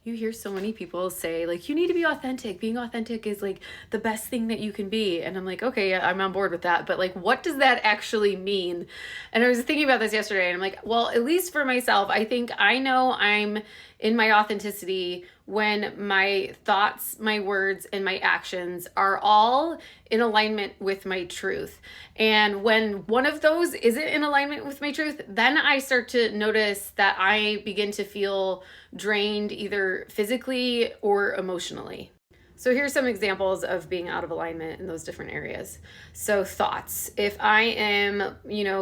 You hear so many people say, like, you need to be authentic. Being authentic is like the best thing that you can be. And I'm like, okay, yeah, I'm on board with that. But like, what does that actually mean? And I was thinking about this yesterday and I'm like, well, at least for myself, I think I know I'm in my authenticity when my thoughts, my words, and my actions are all in alignment with my truth. And when one of those isn't in alignment with my truth, then I start to notice that I begin to feel drained either physically or emotionally. So here's some examples of being out of alignment in those different areas. So thoughts. If I am,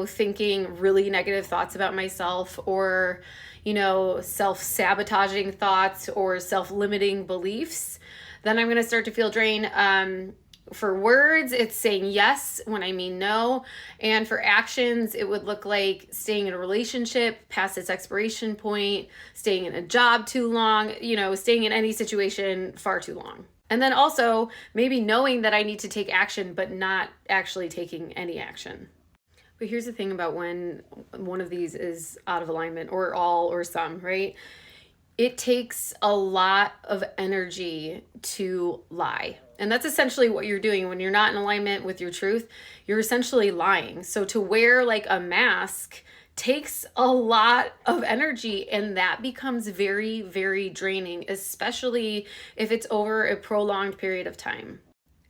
thinking really negative thoughts about myself, or, self-sabotaging thoughts or self-limiting beliefs, then I'm going to start to feel drained. For words, it's saying yes when I mean no. And for actions, it would look like staying in a relationship past its expiration point, staying in a job too long, staying in any situation far too long. And then also maybe knowing that I need to take action, but not actually taking any action. But here's the thing about when one of these is out of alignment, or all or some, right? It takes a lot of energy to lie. And that's essentially what you're doing when you're not in alignment with your truth. You're essentially lying. So to wear like a mask takes a lot of energy, and that becomes very, very draining, especially if it's over a prolonged period of time.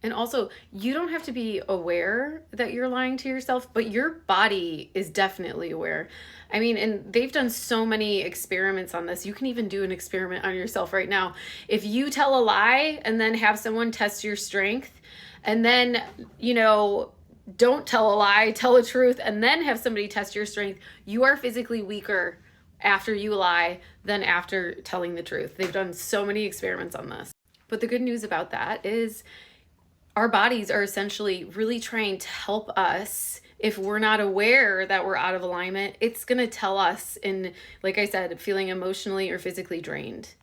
And also, you don't have to be aware that you're lying to yourself, but your body is definitely aware. I mean, and they've done so many experiments on this. You can even do an experiment on yourself right now. If you tell a lie and then have someone test your strength, and then, don't tell a lie, tell the truth, and then have somebody test your strength, you are physically weaker after you lie than after telling the truth. They've done so many experiments on this. But the good news about that is our bodies are essentially really trying to help us. If we're not aware that we're out of alignment, it's going to tell us in, like I said, feeling emotionally or physically drained.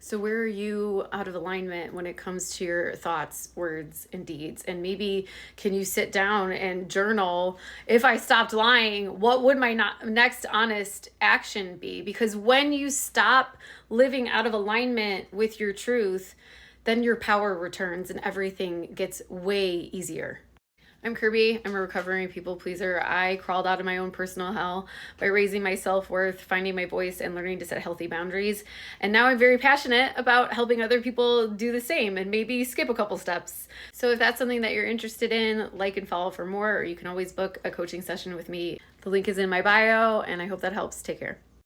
So where are you out of alignment when it comes to your thoughts, words, and deeds? And maybe can you sit down and journal, if I stopped lying, what would my next honest action be? Because when you stop living out of alignment with your truth, then your power returns and everything gets way easier. I'm Kirby. I'm a recovering people pleaser. I crawled out of my own personal hell by raising my self-worth, finding my voice, and learning to set healthy boundaries. And now I'm very passionate about helping other people do the same and maybe skip a couple steps. So if that's something that you're interested in, like and follow for more, or you can always book a coaching session with me. The link is in my bio, and I hope that helps. Take care.